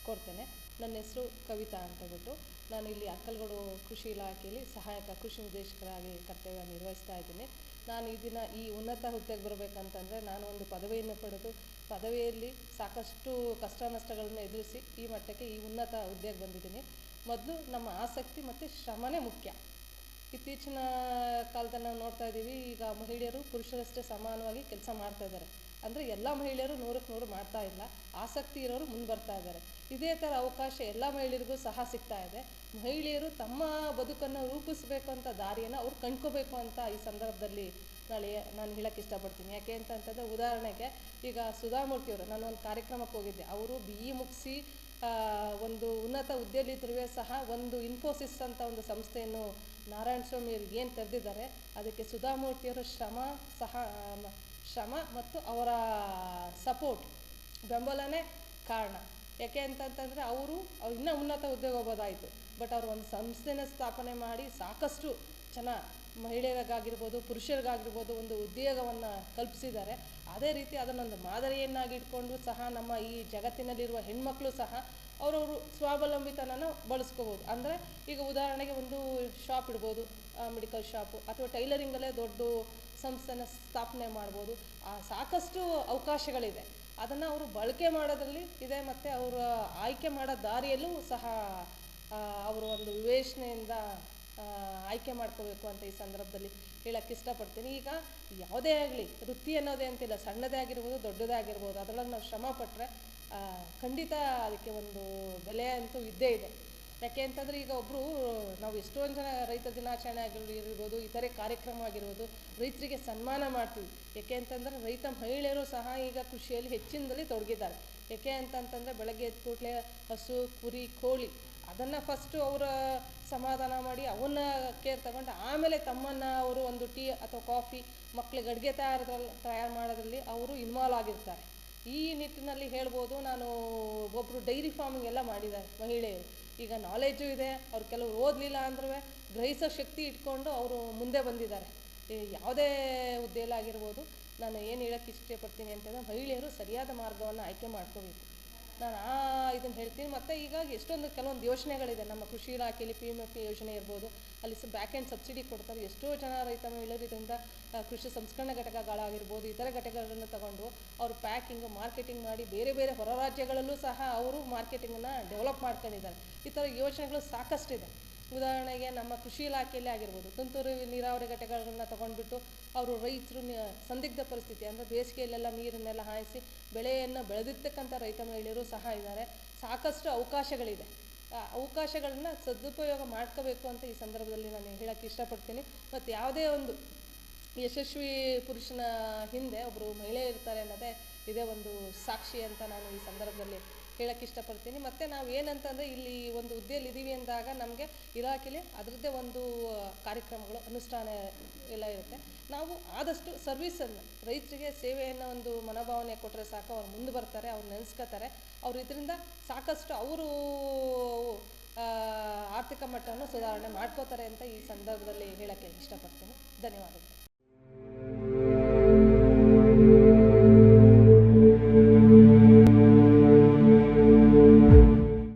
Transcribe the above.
ಕೊಡ್ತೇನೆ. ನನ್ನ ಹೆಸರು ಕವಿತಾ ಅಂತ ಹೇಳ್ಬಿಟ್ಟು. ನಾನು ಇಲ್ಲಿ ಅಕ್ಕಲಗೋಡು ಕೃಷಿ ಇಲಾಖೆಯಲ್ಲಿ ಸಹಾಯಕ ಕೃಷಿ ನಿರ್ದೇಶಕರಾಗಿ ಕರ್ತವ್ಯ ನಿರ್ವಹಿಸ್ತಾ ಇದ್ದೀನಿ. ನಾನು ಈ ದಿನ ಈ ಉನ್ನತ ಹುದ್ದೆಗೆ ಬರಬೇಕಂತಂದರೆ ನಾನು ಒಂದು ಪದವಿಯನ್ನು ಪಡೆದು ಪದವಿಯಲ್ಲಿ ಸಾಕಷ್ಟು ಕಷ್ಟ ನಷ್ಟಗಳನ್ನು ಎದುರಿಸಿ ಈ ಮಟ್ಟಕ್ಕೆ ಈ ಉನ್ನತ ಹುದ್ದೆಗೆ ಬಂದಿದ್ದೀನಿ. ಮೊದಲು ನಮ್ಮ ಆಸಕ್ತಿ ಮತ್ತು ಶ್ರಮನೇ ಮುಖ್ಯ. ಇತ್ತೀಚಿನ ಕಾಲದಲ್ಲಿ ನಾವು ನೋಡ್ತಾ ಇದ್ದೀವಿ, ಈಗ ಮಹಿಳೆಯರು ಪುರುಷರಷ್ಟೇ ಸಮಾನವಾಗಿ ಕೆಲಸ ಮಾಡ್ತಾ ಇದ್ದಾರೆ. ಅಂದರೆ ಎಲ್ಲ ಮಹಿಳೆಯರು 100ಕ್ಕೆ 100 ಮಾಡ್ತಾ ಇಲ್ಲ, ಆಸಕ್ತಿ ಇರೋರು ಮುಂದೆ ಬರ್ತಾ ಇದ್ದಾರೆ. ಇದೇ ಥರ ಅವಕಾಶ ಎಲ್ಲ ಮಹಿಳೆಯರಿಗೂ ಸಹ ಸಿಗ್ತಾ ಇದೆ. ಮಹಿಳೆಯರು ತಮ್ಮ ಬದುಕನ್ನು ರೂಪಿಸಬೇಕು ಅಂತ ದಾರಿಯನ್ನು ಅವ್ರು ಕಂಡ್ಕೋಬೇಕು ಅಂತ ಈ ಸಂದರ್ಭದಲ್ಲಿ ನಾನು ಹೇಳೋಕ್ಕೆ ಇಷ್ಟಪಡ್ತೀನಿ. ಯಾಕೆ ಅಂತಂತಂದರೆ, ಉದಾಹರಣೆಗೆ ಈಗ ಸುಧಾಮೂರ್ತಿಯವರು, ನಾನು ಒಂದು ಕಾರ್ಯಕ್ರಮಕ್ಕೆ ಹೋಗಿದ್ದೆ. ಅವರು BE ಮುಗಿಸಿ ಒಂದು ಉನ್ನತ ಹುದ್ದೆಯಲ್ಲಿದ್ದರೂ ಸಹ ಒಂದು ಇನ್ಫೋಸಿಸ್ ಅಂತ ಒಂದು ಸಂಸ್ಥೆಯನ್ನು ನಾರಾಯಣ ಸ್ವಾಮಿಯವರು ಏನು ತೆರೆದಿದ್ದಾರೆ, ಅದಕ್ಕೆ ಸುಧಾಮೂರ್ತಿಯವರ ಶ್ರಮ ಮತ್ತು ಅವರ ಸಪೋರ್ಟ್ ಬೆಂಬಲನೇ ಕಾರಣ. ಯಾಕೆ ಅಂತಂತಂದರೆ ಅವರು ಇನ್ನೂ ಉನ್ನತ ಹುದ್ದೆಗೆ ಹೋಗೋದಾಯಿತು, ಬಟ್ ಅವರು ಒಂದು ಸಂಸ್ಥೆನ ಸ್ಥಾಪನೆ ಮಾಡಿ ಸಾಕಷ್ಟು ಜನ ಮಹಿಳೆಯರಿಗಾಗಿರ್ಬೋದು ಪುರುಷರಿಗಾಗಿರ್ಬೋದು ಒಂದು ಉದ್ಯೋಗವನ್ನು ಕಲ್ಪಿಸಿದ್ದಾರೆ. ಅದೇ ರೀತಿ ಅದನ್ನೊಂದು ಮಾದರಿಯನ್ನಾಗಿ ಇಟ್ಕೊಂಡು ಸಹ ನಮ್ಮ ಈ ಜಗತ್ತಿನಲ್ಲಿರುವ ಹೆಣ್ಮಕ್ಳು ಸಹ ಅವರವರು ಸ್ವಾವಲಂಬಿತನನ ಬಳಸ್ಕೋಬೋದು. ಅಂದರೆ ಈಗ ಉದಾಹರಣೆಗೆ ಒಂದು ಶಾಪ್ ಇಡ್ಬೋದು, ಮೆಡಿಕಲ್ ಶಾಪು, ಅಥವಾ ಟೈಲರಿಂಗಲ್ಲೇ ದೊಡ್ಡ ಸಂಸ್ಥೆನ ಸ್ಥಾಪನೆ ಮಾಡ್ಬೋದು. ಸಾಕಷ್ಟು ಅವಕಾಶಗಳಿದೆ. ಅದನ್ನು ಅವರು ಬಳಕೆ ಮಾಡೋದ್ರಲ್ಲಿ ಇದೆ, ಮತ್ತು ಅವರ ಆಯ್ಕೆ ಮಾಡೋ ದಾರಿಯಲ್ಲೂ ಸಹ ಅವರು ಒಂದು ವಿವೇಚನೆಯಿಂದ ಆಯ್ಕೆ ಮಾಡ್ಕೋಬೇಕು ಅಂತ ಈ ಸಂದರ್ಭದಲ್ಲಿ ಹೇಳೋಕ್ಕೆ ಇಷ್ಟಪಡ್ತೀನಿ. ಈಗ ಯಾವುದೇ ಆಗಲಿ ವೃತ್ತಿ ಅನ್ನೋದೇ ಅಂತಿಲ್ಲ, ಸಣ್ಣದೇ ಆಗಿರ್ಬೋದು ದೊಡ್ಡದೇ ಆಗಿರ್ಬೋದು, ಅದರೊಳಗೆ ನಾವು ಶ್ರಮ ಪಟ್ಟರೆ ಖಂಡಿತ ಅದಕ್ಕೆ ಒಂದು ಬೆಲೆ ಅಂತೂ ಇದ್ದೇ ಇದೆ. ಯಾಕೆ ಅಂತಂದರೆ, ಈಗ ನಾವು ಎಷ್ಟೊಂದು ಜನ ರೈತ ದಿನಾಚರಣೆ ಆಗಿರ್ಬೋದು, ಇತರೆ ಕಾರ್ಯಕ್ರಮ ಆಗಿರ್ಬೋದು, ರೈತರಿಗೆ ಸನ್ಮಾನ ಮಾಡ್ತೀವಿ. ಯಾಕೆ ಅಂತಂದರೆ ರೈತ ಮಹಿಳೆಯರು ಸಹ ಈಗ ಕೃಷಿಯಲ್ಲಿ ಹೆಚ್ಚಿನದಲ್ಲಿ ತೊಡಗಿದ್ದಾರೆ. ಯಾಕೆ ಅಂತಂತಂದರೆ ಬೆಳಗ್ಗೆ ಎದ್ದ ಕೂಡಲೇ ಹಸು, ಕುರಿ, ಕೋಳಿ ಅದನ್ನು ಫಸ್ಟು ಅವರ ಸಮಾಧಾನ ಮಾಡಿ ಅವನ್ನ ಕೇರ್ ತಗೊಂಡು ಆಮೇಲೆ ತಮ್ಮನ್ನು ಅವರು ಒಂದು ಟೀ ಅಥವಾ ಕಾಫಿ, ಮಕ್ಕಳಿಗೆ ಅಡುಗೆ ತಯಾರು ಮಾಡೋದ್ರಲ್ಲಿ ಅವರು ಇನ್ವಾಲ್ವ್ ಆಗಿರ್ತಾರೆ. ಈ ನಿಟ್ಟಿನಲ್ಲಿ ಹೇಳ್ಬೋದು, ನಾನು ಒಬ್ಬರು ಡೈರಿ ಫಾರ್ಮಿಂಗ್ ಎಲ್ಲ ಮಾಡಿದ್ದಾರೆ ಮಹಿಳೆಯರು. ಈಗ ನಾಲೆಡ್ಜು ಇದೆ, ಅವ್ರು ಕೆಲವರು ಓದಲಿಲ್ಲ ಅಂದ್ರೂ ಗ್ರಹಿಸೋ ಶಕ್ತಿ ಇಟ್ಕೊಂಡು ಅವರು ಮುಂದೆ ಬಂದಿದ್ದಾರೆ. ಯಾವುದೇ ಹುದ್ದೆಯಲ್ಲಾಗಿರ್ಬೋದು. ನಾನು ಏನು ಹೇಳೋಕ್ಕೆ ಇಷ್ಟಪಡ್ತೀನಿ ಅಂತಂದರೆ, ಮಹಿಳೆಯರು ಸರಿಯಾದ ಮಾರ್ಗವನ್ನು ಆಯ್ಕೆ ಮಾಡ್ಕೋಬೇಕು. ನಾನು ಇದನ್ನು ಹೇಳ್ತೀನಿ. ಮತ್ತು ಈಗ ಕೆಲವೊಂದು ಯೋಜನೆಗಳಿದೆ ನಮ್ಮ ಕೃಷಿ ಇಲಾಖೆಯಲ್ಲಿ. PMFP ಯೋಜನೆ ಇರ್ಬೋದು, ಅಲ್ಲಿ ಬ್ಯಾಕ್ ಎಂಡ್ ಸಬ್ಸಿಡಿ ಕೊಡ್ತಾರೆ. ಎಷ್ಟೋ ಜನ ರೈತ ಮಹಿಳೆಯರು ಇದರಿಂದ ಕೃಷಿ ಸಂಸ್ಕರಣಾ ಘಟಕಗಳಾಗಿರ್ಬೋದು, ಇತರ ಘಟಕಗಳನ್ನು ತಗೊಂಡು ಅವರು ಪ್ಯಾಕಿಂಗು, ಮಾರ್ಕೆಟಿಂಗ್ ಮಾಡಿ ಬೇರೆ ಬೇರೆ ಹೊರ ರಾಜ್ಯಗಳಲ್ಲೂ ಸಹ ಅವರು ಮಾರ್ಕೆಟಿಂಗನ್ನು ಡೆವಲಪ್ ಮಾಡ್ಕೊಂಡಿದ್ದಾರೆ. ಈ ಥರ ಯೋಜನೆಗಳು ಸಾಕಷ್ಟಿದೆ. ಉದಾಹರಣೆಗೆ ನಮ್ಮ ಕೃಷಿ ಇಲಾಖೆಯಲ್ಲೇ ಆಗಿರ್ಬೋದು, ತುಂತುರು ನೀರಾವರಿ ಘಟಕಗಳನ್ನ ತೊಗೊಂಡ್ಬಿಟ್ಟು ಅವರು ರೈತರು ಸಂದಿಗ್ಧ ಪರಿಸ್ಥಿತಿ ಅಂದರೆ ಬೇಸಿಗೆಯಲ್ಲೆಲ್ಲ ನೀರನ್ನೆಲ್ಲ ಹಾಯಿಸಿ ಬೆಳೆಯನ್ನು ಬೆಳೆದಿರ್ತಕ್ಕಂಥ ರೈತ ಮಹಿಳೆಯರು ಸಹ ಇದ್ದಾರೆ. ಸಾಕಷ್ಟು ಅವಕಾಶಗಳಿದೆ. ಅವಕಾಶಗಳನ್ನ ಸದುಪಯೋಗ ಮಾಡ್ಕೋಬೇಕು ಅಂತ ಈ ಸಂದರ್ಭದಲ್ಲಿ ನಾನು ಹೇಳೋಕ್ಕೆ ಇಷ್ಟಪಡ್ತೀನಿ. ಮತ್ತು ಯಾವುದೇ ಒಂದು ಯಶಸ್ವಿ ಪುರುಷನ ಹಿಂದೆ ಒಬ್ಬರು ಮಹಿಳೆ ಇರ್ತಾರೆ ಅನ್ನೋದೇ ಇದೇ ಒಂದು ಸಾಕ್ಷಿ ಅಂತ ನಾನು ಈ ಸಂದರ್ಭದಲ್ಲಿ ಹೇಳೋಕ್ಕೆ ಇಷ್ಟಪಡ್ತೀನಿ. ಮತ್ತು ನಾವು ಏನಂತಂದರೆ, ಇಲ್ಲಿ ಒಂದು ಹುದ್ದೆಯಲ್ಲಿ ಇದ್ದೀವಿ ಅಂದಾಗ ನಮಗೆ ಇಲಾಖೆಯಲ್ಲಿ ಅದರದ್ದೇ ಒಂದು ಕಾರ್ಯಕ್ರಮಗಳು, ಅನುಷ್ಠಾನ ಎಲ್ಲ ಇರುತ್ತೆ. ನಾವು ಆದಷ್ಟು ಸರ್ವಿಸನ್ನು, ರೈತರಿಗೆ ಸೇವೆಯನ್ನು ಒಂದು ಮನೋಭಾವನೆ ಕೊಟ್ಟರೆ ಸಾಕು, ಅವ್ರು ಮುಂದೆ ಬರ್ತಾರೆ, ಅವ್ರು ನೆನೆಸ್ಕೋತಾರೆ. ಅವರು ಇದರಿಂದ ಸಾಕಷ್ಟು ಅವರು ಆರ್ಥಿಕ ಮಟ್ಟವನ್ನು ಸುಧಾರಣೆ ಮಾಡ್ಕೋತಾರೆ ಅಂತ ಈ ಸಂದರ್ಭದಲ್ಲಿ ಹೇಳೋಕ್ಕೆ ಇಷ್ಟಪಡ್ತೀನಿ. ಧನ್ಯವಾದಗಳು.